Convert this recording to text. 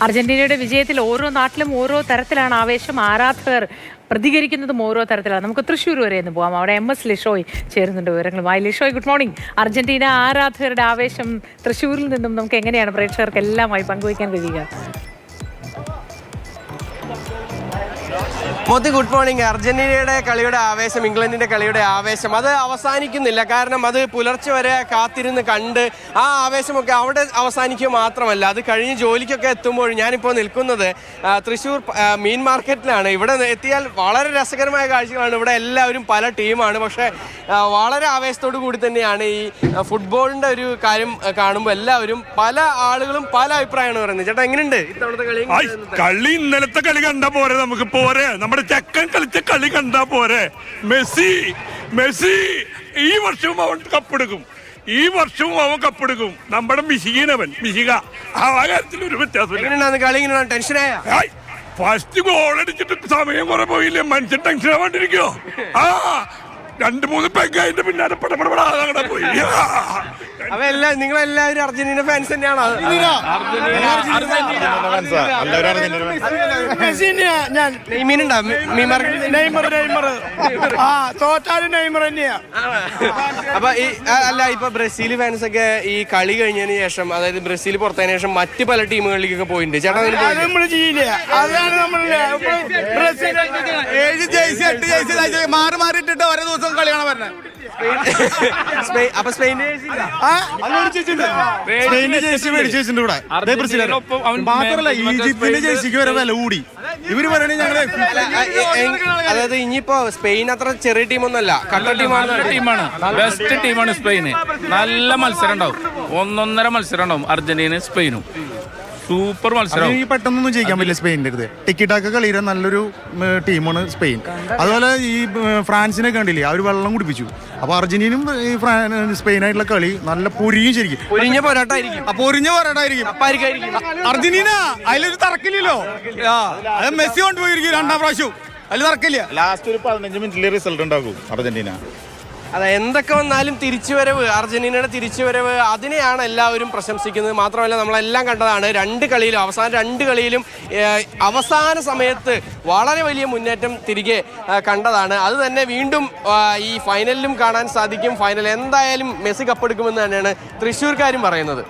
അർജന്റീനയുടെ വിജയത്തിൽ ഓരോ നാട്ടിലും ഓരോ തരത്തിലാണ് ആവേശം. ആരാധകർ പ്രതികരിക്കുന്നതും ഓരോ തരത്തിലാണ്. നമുക്ക് തൃശ്ശൂർ വരെ ഒന്ന് പോകാം. അവിടെ MS ലിഷോയ് ചേരുന്നുണ്ട് വിവരങ്ങളുമായി. Lishoy, good morning. അർജന്റീന ആരാധകരുടെ ആവേശം തൃശ്ശൂരിൽ നിന്നും നമുക്ക് എങ്ങനെയാണ് പ്രേക്ഷകർക്ക് എല്ലാമായി പങ്കുവയ്ക്കാൻ കഴിയുക? Moti, good morning. അർജന്റീനയുടെ കളിയുടെ ആവേശം, ഇംഗ്ലണ്ടിന്റെ കളിയുടെ ആവേശം അത് അവസാനിക്കുന്നില്ല. കാരണം അത് പുലർച്ചെ വരെ കാത്തിരുന്ന് കണ്ട് ആ ആവേശമൊക്കെ അവിടെ അവസാനിക്കുക മാത്രമല്ല, അത് കഴിഞ്ഞ് ജോലിക്കൊക്കെ എത്തുമ്പോൾ ഞാനിപ്പോൾ നിൽക്കുന്നത് തൃശ്ശൂർ മീൻ മാർക്കറ്റിലാണ്. ഇവിടെ എത്തിയാൽ വളരെ രസകരമായ കാഴ്ചകളാണ്. ഇവിടെ എല്ലാവരും പല ടീമാണ്, പക്ഷേ വളരെ ആവേശത്തോടു കൂടി തന്നെയാണ് ഈ ഫുട്ബോളിന്റെ ഒരു കാര്യം കാണുമ്പോൾ എല്ലാവരും പല ആളുകളും പല അഭിപ്രായമാണ് പറയുന്നത്. ചേട്ടാ, എങ്ങനെയുണ്ട് ഇത്തവണത്തെ കളി? കളി ഇന്നലത്തെ കളി കണ്ടാ പോരെ, നമുക്ക് പോരെ. നമ്മുടെ ചെക്കൻ കളിച്ച കളി കണ്ടാ പോരെ. മെസ്സി ഈ വർഷവും അവൻ കപ്പെടുക്കും. നമ്മുടെ മിശിക ആ കാര്യത്തിൽ ഒരു വ്യത്യാസം. കളി ടെൻഷനായ ഫസ്റ്റ് ഗോൾ അടിച്ചിട്ട് സമയം കുറെ പോയില്ലേ, മനുഷ്യൻ ടെൻഷൻ ആവാണ്ടിരിക്കോ? 2-3 പെഗ് അതിന്റെ പിന്നാലെ പടപടപടാതെ പോയി. നിങ്ങളെല്ലാവരും അർജന്റീന ഫാൻസ് തന്നെയാണോ? അപ്പൊ ഇപ്പൊ ബ്രസീൽ ഫാൻസ് ഒക്കെ ഈ കളി കഴിഞ്ഞതിന് ശേഷം, അതായത് ബ്രസീൽ പുറത്തതിന് ശേഷം മറ്റു പല ടീമുകളിലേക്കൊക്കെ പോയിട്ടുണ്ട്. ചേട്ടാ, മാറി മാറിയിട്ടിട്ട് ഓരോ ദിവസം കളിയാണ് പറഞ്ഞത്. അപ്പൊ സ്പെയിന്റെ ജേഴ്സി മേടിച്ചിട്ടുണ്ട് ഇവിടെ. മാത്രമല്ല ഈജിപ്തിന്റെ ജേഴ്സിക്ക് വരെ വില കൂടി. ഇവര് പറയണേ ഞങ്ങള്, അതായത് ഇനിയിപ്പോ സ്പെയിൻ അത്ര ചെറിയ ടീമൊന്നുമല്ല, കട്ട ടീമാണ്. ബെസ്റ്റ് ടീമാണ് സ്പെയിന്. നല്ല മത്സരം ഉണ്ടാവും, 1-1.5 മത്സരം ഉണ്ടാവും അർജന്റീനയും സ്പെയിനും. സൂപ്പർ മത്സരം. ഈ പെട്ടെന്നൊന്നും ജയിക്കാൻ പറ്റില്ല സ്പെയിൻ്റെ അടുത്ത്. ടിക്കിടാക്ക കളിയുടെ നല്ലൊരു ടീമാണ് സ്പെയിൻ. അതുപോലെ ഈ ഫ്രാൻസിനെ കണ്ടില്ലേ, അവർ വെള്ളം കുടിപ്പിച്ചു. അപ്പൊ അർജന്റീനയും ഈ സ്പെയിനായിട്ടുള്ള കളി നല്ല ശരിക്കും പൊരിഞ്ഞ പോരാട്ടമായിരിക്കും. അർജന്റീന അതിലൊരു തറക്കില്ലല്ലോ. അത് മെസ്സി കൊണ്ടുപോയിരിക്കും 2ാം പ്രാവശ്യം. അതിൽ തറക്കില്ല. ലാസ്റ്റ് ഒരു 15 മിനിറ്റിൽ റിസൾട്ട് ഉണ്ടാകും അർജന്റീന. അതെ, എന്തൊക്കെ വന്നാലും തിരിച്ചുവരവ്, അർജന്റീനയുടെ തിരിച്ചുവരവ്, അതിനെയാണ് എല്ലാവരും പ്രശംസിക്കുന്നത്. മാത്രമല്ല, നമ്മളെല്ലാം കണ്ടതാണ് അവസാന രണ്ട് കളിയിലും അവസാന സമയത്ത് വളരെ വലിയ മുന്നേറ്റം തിരികെ കണ്ടതാണ്. അത് തന്നെ വീണ്ടും ഈ ഫൈനലിലും കാണാൻ സാധിക്കും. ഫൈനൽ എന്തായാലും മെസ്സി കപ്പെടുക്കുമെന്ന് തന്നെയാണ് തൃശ്ശൂർക്കാരും പറയുന്നത്.